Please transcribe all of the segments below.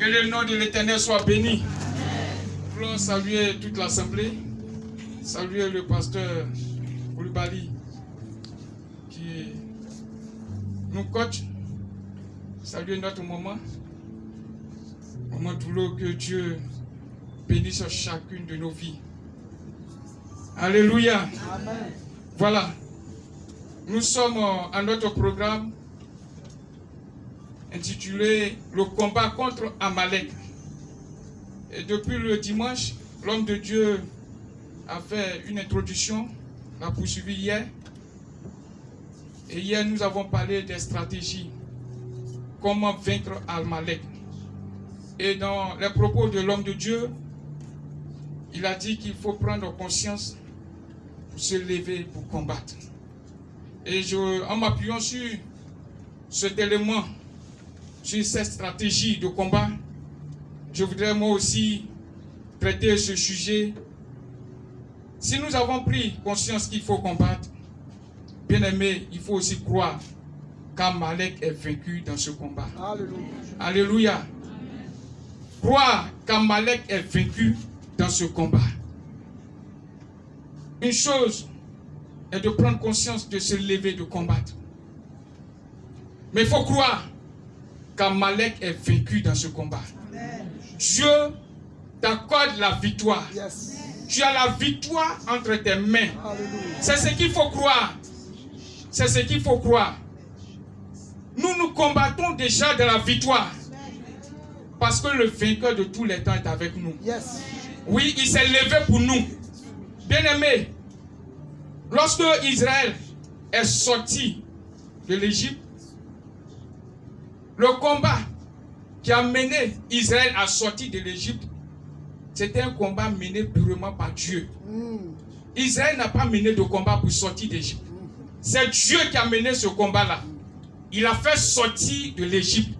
Que le nom de l'Éternel soit béni. Nous voulons saluer toute l'assemblée, saluer le pasteur Koulibaly qui nous coach, saluer notre maman Doulot, que Dieu bénisse chacune de nos vies. Alléluia. Amen. Voilà, nous sommes à notre programme intitulé Le combat contre Amalek. Et depuis le dimanche, l'homme de Dieu a fait une introduction, l'a poursuivi hier. Et hier, nous avons parlé des stratégies. Comment vaincre Amalek. Et dans les propos de l'homme de Dieu, il a dit qu'il faut prendre conscience pour se lever, pour combattre. Et en m'appuyant sur cet élément, sur cette stratégie de combat, je voudrais moi aussi traiter ce sujet. Si nous avons pris conscience qu'il faut combattre, bien aimé, il faut aussi croire qu'Amalek est vaincu dans ce combat. Alléluia. Alléluia. Croire qu'Amalek est vaincu dans ce combat. Une chose est de prendre conscience de se lever, de combattre. Mais il faut croire qu'Amalek est vaincu dans ce combat. Amen. Dieu t'accorde la victoire. Yes. Tu as la victoire entre tes mains. C'est ce qu'il faut croire. C'est ce qu'il faut croire. Nous combattons déjà de la victoire. Parce que le vainqueur de tous les temps est avec nous. Yes. Oui, il s'est levé pour nous. Bien-aimés, lorsque Israël est sorti de l'Égypte, le combat qui a mené Israël à sortir de l'Égypte, c'était un combat mené purement par Dieu. Israël n'a pas mené de combat pour sortir d'Égypte. C'est Dieu qui a mené ce combat-là. Il a fait sortir de l'Égypte.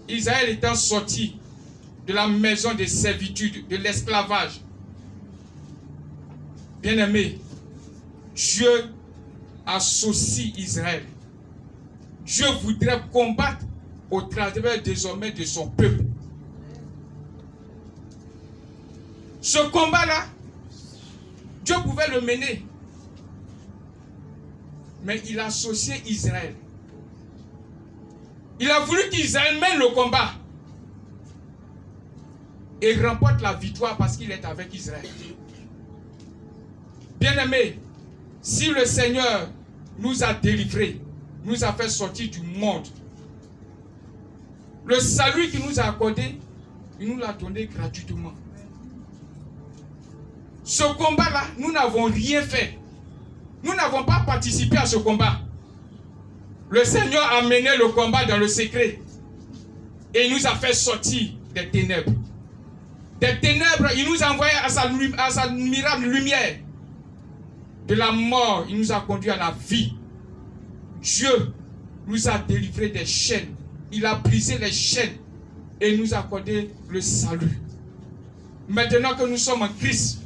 Israël étant sorti de la maison de servitude, de l'esclavage. Bien-aimé, Dieu associe Israël. Dieu voudrait combattre au travers désormais de son peuple. Ce combat-là, Dieu pouvait le mener. Mais il a associé Israël. Il a voulu qu'Israël mène le combat. Et remporte la victoire parce qu'il est avec Israël. Bien-aimés, si le Seigneur nous a délivrés, nous a fait sortir du monde, le salut qu'il nous a accordé, il nous l'a donné gratuitement. Ce combat-là, nous n'avons rien fait. Nous n'avons pas participé à ce combat. Le Seigneur a mené le combat dans le secret. Et il nous a fait sortir des ténèbres. Des ténèbres, il nous a envoyé à sa admirable lumière. De la mort, il nous a conduit à la vie. Dieu nous a délivrés des chaînes. Il a brisé les chaînes et nous a accordé le salut. Maintenant que nous sommes en Christ,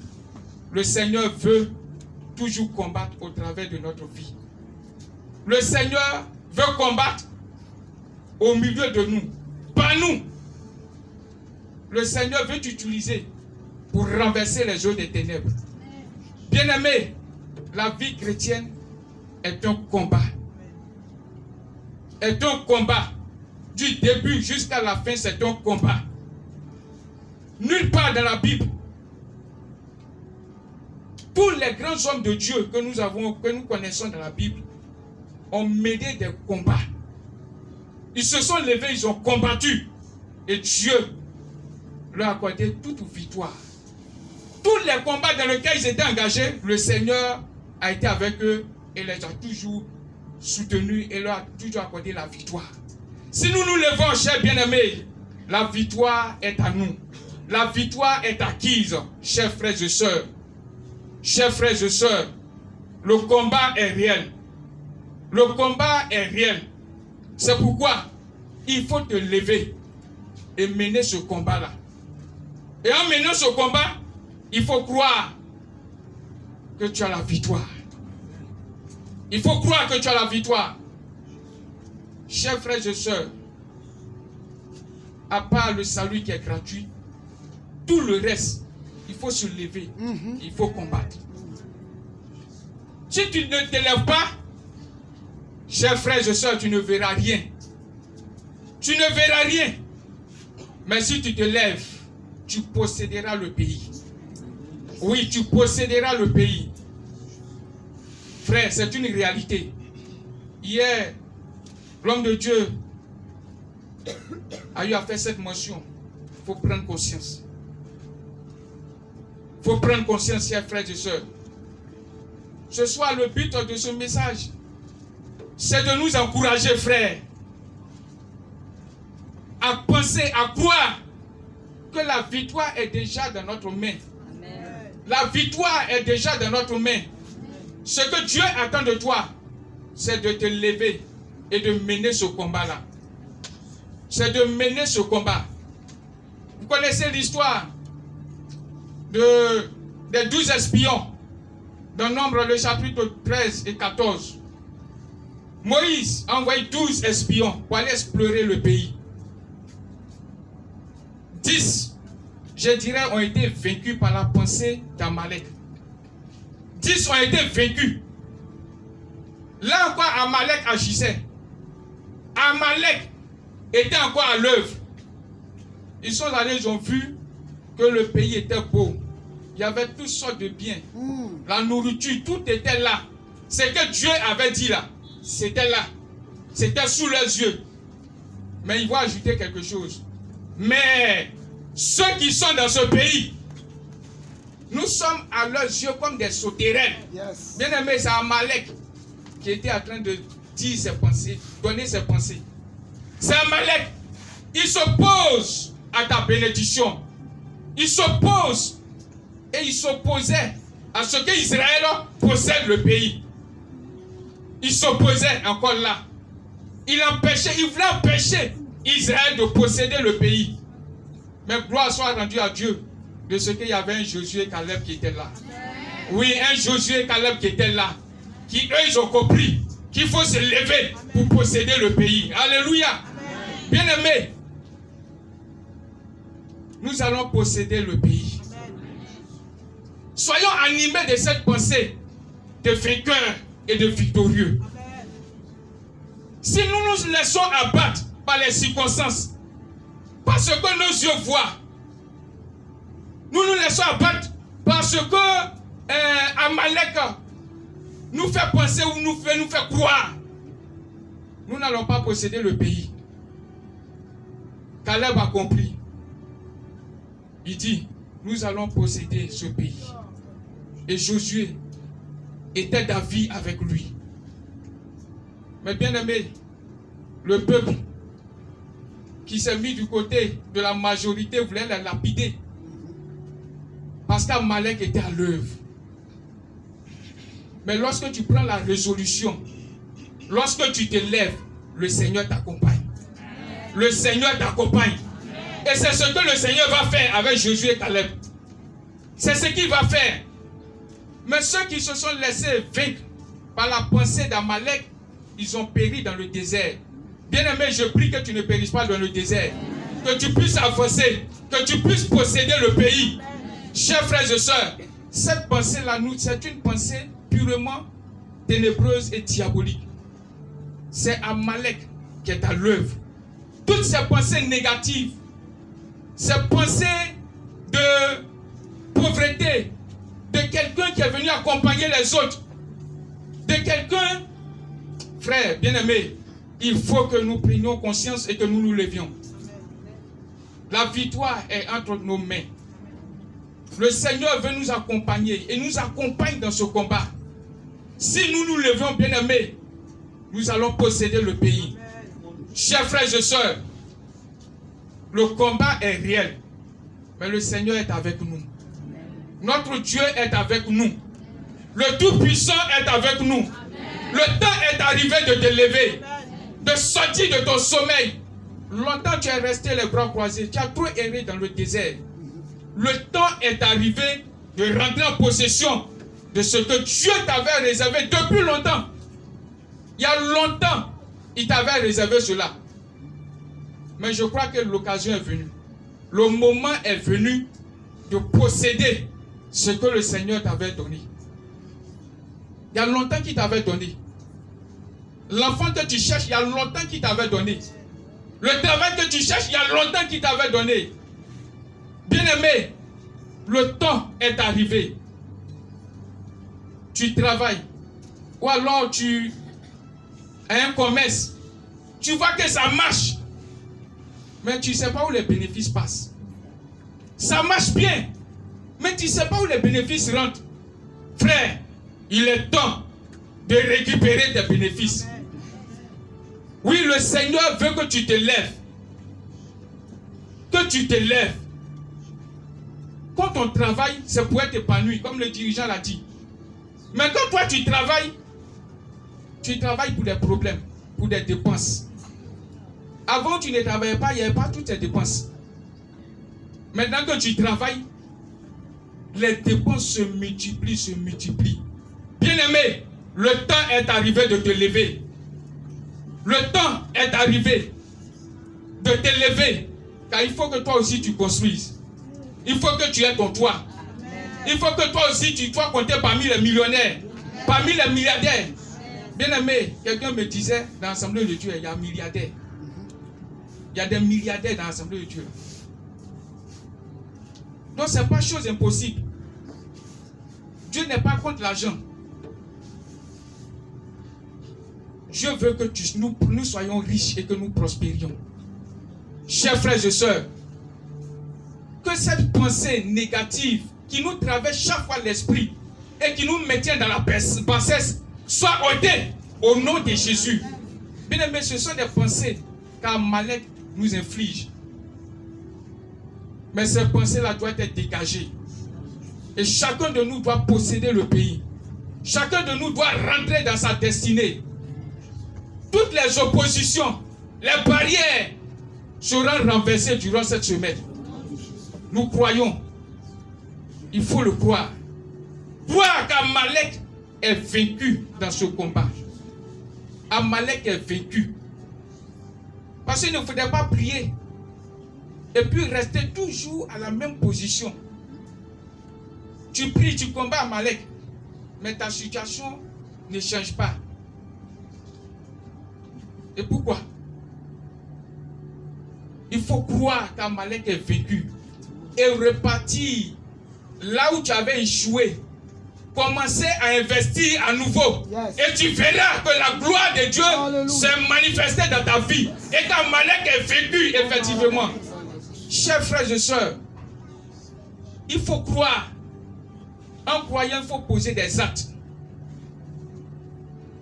le Seigneur veut toujours combattre au travers de notre vie. Le Seigneur veut combattre au milieu de nous, par nous. Le Seigneur veut t'utiliser pour renverser les eaux des ténèbres. Bien-aimé, la vie chrétienne est un combat. Est un combat. Du début jusqu'à la fin, c'est un combat. Nulle part dans la Bible, tous les grands hommes de Dieu que nous connaissons dans la Bible ont mené des combats. Ils se sont levés, ils ont combattu. Et Dieu leur a accordé toute victoire. Tous les combats dans lesquels ils étaient engagés, le Seigneur a été avec eux et les a toujours soutenus et leur a toujours accordé la victoire. Si nous nous levons, chers bien-aimés, la victoire est à nous. La victoire est acquise, chers frères et sœurs. Chers frères et sœurs, le combat est réel. Le combat est réel. C'est pourquoi il faut te lever et mener ce combat-là. Et en menant ce combat, il faut croire que tu as la victoire. Il faut croire que tu as la victoire. Chers frères et sœurs, à part le salut qui est gratuit, tout le reste, il faut se lever, il faut combattre. Si tu ne te lèves pas, chers frères et sœurs, tu ne verras rien. Tu ne verras rien. Mais si tu te lèves, tu posséderas le pays. Oui, tu posséderas le pays. Frère, c'est une réalité. Hier, l'homme de Dieu a eu à faire cette mention. Il faut prendre conscience. Il faut prendre conscience, chers frères et sœurs. Ce soir, le but de ce message, c'est de nous encourager, frères, à penser, à croire que la victoire est déjà dans notre main. Amen. La victoire est déjà dans notre main. Ce que Dieu attend de toi, c'est de te lever et de mener ce combat-là. C'est de mener ce combat. Vous connaissez l'histoire des 12 espions dans Nombre, le chapitre 13 et 14. Moïse a envoyé 12 espions pour aller explorer le pays. 10, je dirais, ont été vaincus par la pensée d'Amalek. 10 ont été vaincus. Là encore, Amalek agissait. Amalek était encore à l'œuvre. Ils sont allés, ils ont vu que le pays était beau. Il y avait toutes sortes de biens. La nourriture, tout était là. Ce que Dieu avait dit là, c'était là. C'était sous leurs yeux. Mais ils vont ajouter quelque chose. Mais ceux qui sont dans ce pays, nous sommes à leurs yeux comme des sauterelles. Yes. Bien aimé, c'est Amalek qui était en train de dire ses pensées, donner ses pensées. C'est Amalek. Il s'oppose à ta bénédiction. Il s'oppose et il s'opposait à ce que Israël possède le pays. Il s'opposait encore là. Il voulait empêcher Israël de posséder le pays. Mais gloire soit rendue à Dieu de ce qu'il y avait un Josué et Caleb qui était là. Oui, un Josué et Caleb qui était là. Qui eux, ils ont compris qu'il faut se lever pour posséder le pays. Alléluia. Bien-aimés, nous allons posséder le pays. Soyons animés de cette pensée de vainqueur et de victorieux. Si nous nous laissons abattre par les circonstances, parce que nos yeux voient, nous nous laissons abattre parce que Amalek nous fait penser ou nous fait croire, nous n'allons pas posséder le pays. Caleb a compris. Il dit, nous allons posséder ce pays. Et Josué était d'avis avec lui. Mais bien aimé, le peuple qui s'est mis du côté de la majorité voulait la lapider. Parce qu'Amalek était à l'œuvre. Mais lorsque tu prends la résolution, lorsque tu te lèves, le Seigneur t'accompagne. Le Seigneur t'accompagne. Et c'est ce que le Seigneur va faire avec Josué et Caleb. C'est ce qu'il va faire. Mais ceux qui se sont laissés vaincre par la pensée d'Amalek, ils ont péri dans le désert. Bien-aimé, je prie que tu ne périsses pas dans le désert. Que tu puisses avancer, que tu puisses posséder le pays. Chers frères et sœurs, cette pensée-là, c'est une pensée purement ténébreuse et diabolique. C'est Amalek qui est à l'œuvre. Toutes ces pensées négatives, ces pensées de pauvreté, de quelqu'un qui est venu accompagner les autres, de quelqu'un, frère, bien-aimé, il faut que nous prenions conscience et que nous nous levions. La victoire est entre nos mains. Le Seigneur veut nous accompagner et nous accompagne dans ce combat. Si nous nous levons, bien-aimés, nous allons posséder le pays. Chers frères et sœurs, le combat est réel, mais le Seigneur est avec nous. Notre Dieu est avec nous. Le Tout-Puissant est avec nous. Le temps est arrivé de te lever, de sortir de ton sommeil. Longtemps tu es resté les bras croisés, tu as trop erré dans le désert. Le temps est arrivé de rentrer en possession de ce que Dieu t'avait réservé depuis longtemps. Il y a longtemps, il t'avait réservé cela. Mais je crois que l'occasion est venue. Le moment est venu de posséder ce que le Seigneur t'avait donné. Il y a longtemps qu'il t'avait donné. L'enfant que tu cherches, il y a longtemps qu'il t'avait donné. Le travail que tu cherches, il y a longtemps qu'il t'avait donné. Bien-aimé, le temps est arrivé. Tu travailles. Ou alors tu as un commerce. Tu vois que ça marche. Mais tu ne sais pas où les bénéfices passent. Ça marche bien. Mais tu ne sais pas où les bénéfices rentrent. Frère, il est temps de récupérer tes bénéfices. Oui, le Seigneur veut que tu te lèves. Que tu te lèves. Quand on travaille, c'est pour être épanoui, comme le dirigeant l'a dit. Mais quand toi tu travailles pour des problèmes, pour des dépenses. Avant, tu ne travaillais pas, il n'y avait pas toutes ces dépenses. Maintenant que tu travailles, les dépenses se multiplient. Bien-aimé, le temps est arrivé de te lever. Le temps est arrivé de te lever. Car il faut que toi aussi tu construises. Il faut que tu aies ton toit. Il faut que toi aussi tu sois compté parmi les millionnaires, parmi les milliardaires. Bien-aimé, quelqu'un me disait dans l'Assemblée de Dieu, il y a un milliardaire. Il y a des milliardaires dans l'Assemblée de Dieu. Donc ce n'est pas chose impossible. Dieu n'est pas contre l'argent. Dieu veut que nous soyons riches et que nous prospérions. Chers frères et sœurs, que cette pensée négative qui nous traverse chaque fois l'esprit et qui nous maintient dans la bassesse soit ôtée au nom de Jésus. Bien aimé, ce sont des pensées qu'Amalek nous inflige. Mais ces pensées-là doivent être dégagées. Et chacun de nous doit posséder le pays. Chacun de nous doit rentrer dans sa destinée. Toutes les oppositions, les barrières seront renversées durant cette semaine. Nous croyons. Il faut le croire. Croire qu'Amalek est vaincu dans ce combat. Amalek est vaincu. Parce qu'il ne faudrait pas prier et puis rester toujours à la même position. Tu pries, tu combats Amalek, mais ta situation ne change pas. Et pourquoi? Il faut croire qu'Amalek est vaincu et repartir là où tu avais échoué. Commencer à investir à nouveau. Yes. Et tu verras que la gloire de Dieu s'est manifestée dans ta vie. Et qu'Amalek est vaincu, effectivement. Chers frères et sœurs, il faut croire. En croyant, il faut poser des actes.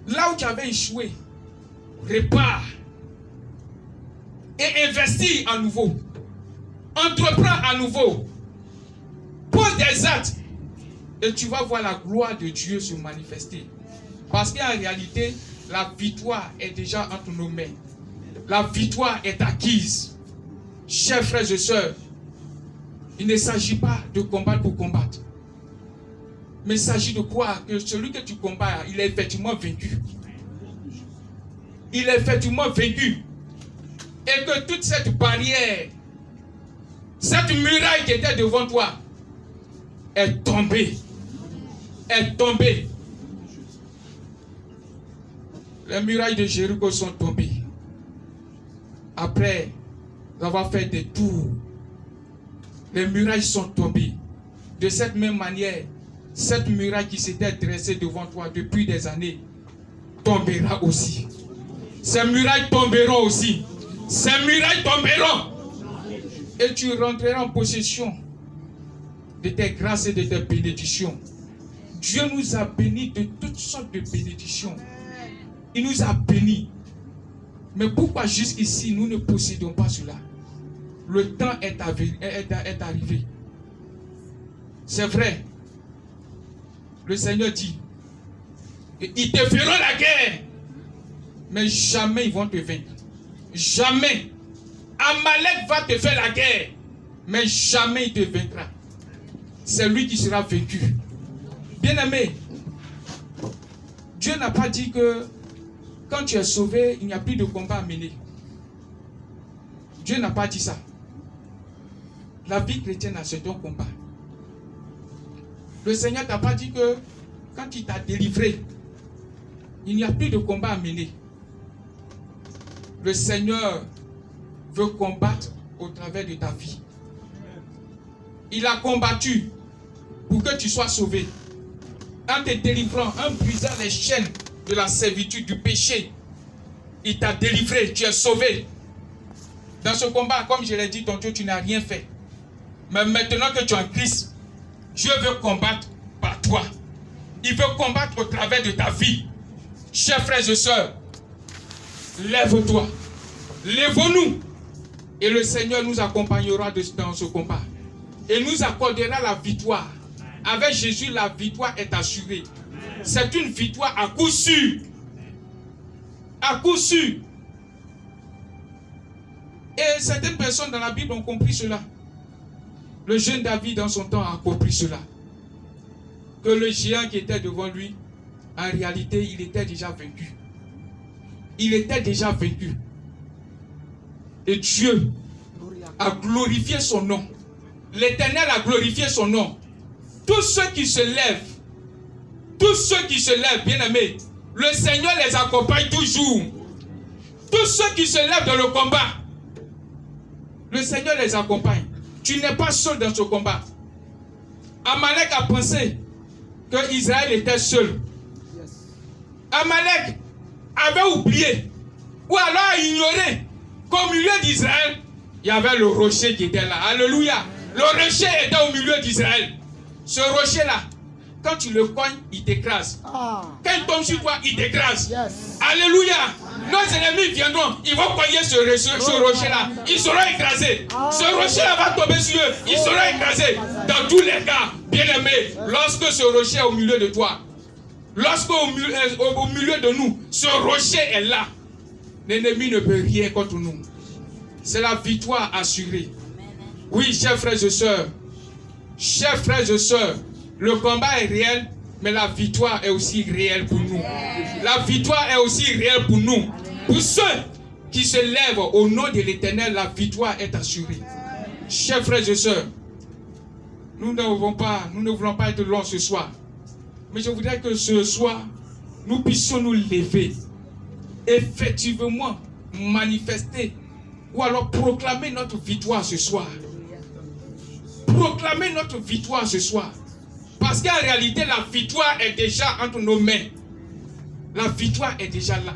Là où tu avais échoué, répare. Et investis à nouveau. Entreprends à nouveau. Pose des actes. Et tu vas voir la gloire de Dieu se manifester. Parce qu'en réalité, la victoire est déjà entre nos mains. La victoire est acquise. Chers frères et sœurs, il ne s'agit pas de combattre pour combattre. Mais il s'agit de croire que celui que tu combats, il est effectivement vaincu. Il est effectivement vaincu. Et que toute cette barrière, cette muraille qui était devant toi, est tombée. Est tombée. Les murailles de Jéricho sont tombées. Après avoir fait des tours, les murailles sont tombées. De cette même manière, cette muraille qui s'était dressée devant toi depuis des années tombera aussi. Ces murailles tomberont aussi. Ces murailles tomberont. Et tu rentreras en possession de tes grâces et de tes bénédictions. Dieu nous a bénis de toutes sortes de bénédictions. Il nous a bénis. Mais pourquoi jusqu'ici nous ne possédons pas cela? Le temps est arrivé. C'est vrai. Le Seigneur dit, ils te feront la guerre, mais jamais ils vont te vaincre. Jamais. Amalek va te faire la guerre, mais jamais il te vaincra. C'est lui qui sera vaincu. Bien-aimé, Dieu n'a pas dit que quand tu es sauvé, il n'y a plus de combat à mener. Dieu n'a pas dit ça. La vie chrétienne, c'est un combat. Le Seigneur t'a pas dit que quand il t'a délivré, il n'y a plus de combat à mener. Le Seigneur veut combattre au travers de ta vie. Il a combattu pour que tu sois sauvé. En te délivrant, en brisant les chaînes de la servitude, du péché, il t'a délivré, tu es sauvé. Dans ce combat, comme je l'ai dit tantôt, tu n'as rien fait. Mais maintenant que tu es en Christ, Dieu veut combattre par toi. Il veut combattre au travers de ta vie. Chers frères et sœurs, lève-toi. Lèvons-nous. Et le Seigneur nous accompagnera dans ce combat. Et nous accordera la victoire. Avec Jésus, la victoire est assurée. C'est une victoire à coup sûr. À coup sûr. Et certaines personnes dans la Bible ont compris cela. Le jeune David, dans son temps, a compris cela. Que le géant qui était devant lui, en réalité, il était déjà vaincu. Il était déjà vaincu. Et Dieu a glorifié son nom. L'Éternel a glorifié son nom. Tous ceux qui se lèvent, bien-aimés, le Seigneur les accompagne toujours. Tous ceux qui se lèvent dans le combat, le Seigneur les accompagne. Tu n'es pas seul dans ce combat. Amalek a pensé que Israël était seul. Amalek avait oublié ou alors a ignoré qu'au milieu d'Israël, il y avait le rocher qui était là. Alléluia. Le rocher était au milieu d'Israël. Ce rocher-là, quand tu le cognes, il t'écrase. Quand il tombe sur toi, il t'écrase. Alléluia. Nos ennemis viendront, ils vont cogner ce rocher-là. Ils seront écrasés. Ce rocher-là va tomber sur eux. Ils seront écrasés. Dans tous les cas, bien-aimés, lorsque ce rocher est au milieu de toi, lorsque au milieu de nous, ce rocher est là, l'ennemi ne peut rien contre nous. C'est la victoire assurée. Oui, chers frères et sœurs, le combat est réel, mais la victoire est aussi réelle pour nous. La victoire est aussi réelle pour nous. Pour ceux qui se lèvent au nom de l'Éternel, la victoire est assurée. Chers frères et sœurs, nous ne voulons pas être longs ce soir. Mais je voudrais que ce soir, nous puissions nous lever, effectivement manifester ou alors proclamer notre victoire ce soir. Proclamer notre victoire ce soir. Parce qu'en réalité, la victoire est déjà entre nos mains. La victoire est déjà là.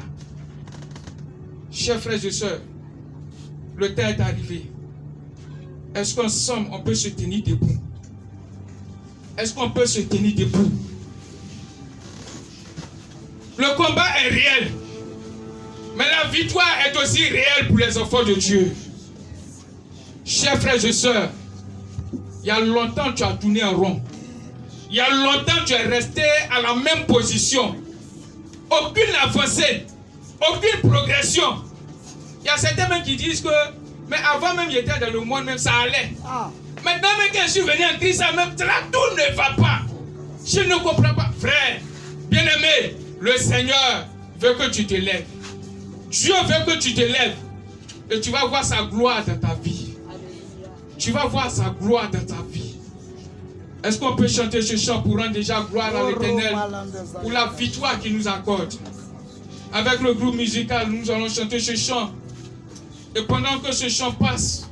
Chers frères et sœurs, le temps est arrivé. Est-ce qu'ensemble, on peut se tenir debout? Est-ce qu'on peut se tenir debout? Le combat est réel. Mais la victoire est aussi réelle pour les enfants de Dieu. Chers frères et sœurs, il y a longtemps tu as tourné en rond. Il y a longtemps tu es resté à la même position. Aucune avancée, aucune progression. Il y a certains même qui disent que, mais avant même j'étais dans le monde, même ça allait. Maintenant même que je suis venu en Christ, même tout ne va pas. Je ne comprends pas. Frère, bien-aimé, le Seigneur veut que tu te lèves. Dieu veut que tu te lèves. Et tu vas voir sa gloire dans ta vie. Tu vas voir sa gloire dans ta vie. Est-ce qu'on peut chanter ce chant pour rendre déjà gloire à l'Éternel pour la victoire qu'il nous accorde? Avec le groupe musical, nous allons chanter ce chant. Et pendant que ce chant passe,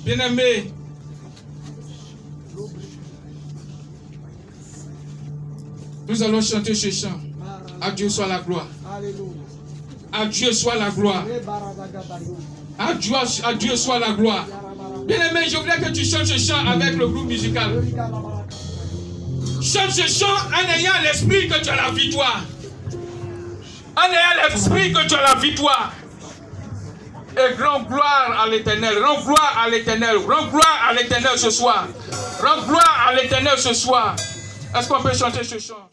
bien-aimés, nous allons chanter ce chant. À Dieu soit la gloire. À Dieu soit la gloire. À Dieu soit la gloire. Bien-aimé, je voudrais que tu chantes ce chant avec le groupe musical. Chante ce chant en ayant l'esprit que tu as la victoire. En ayant l'esprit que tu as la victoire. Et rends gloire à l'Éternel. Rends gloire à l'Éternel. Rends gloire à l'Éternel ce soir. Rends gloire à l'Éternel ce soir. Est-ce qu'on peut chanter ce chant?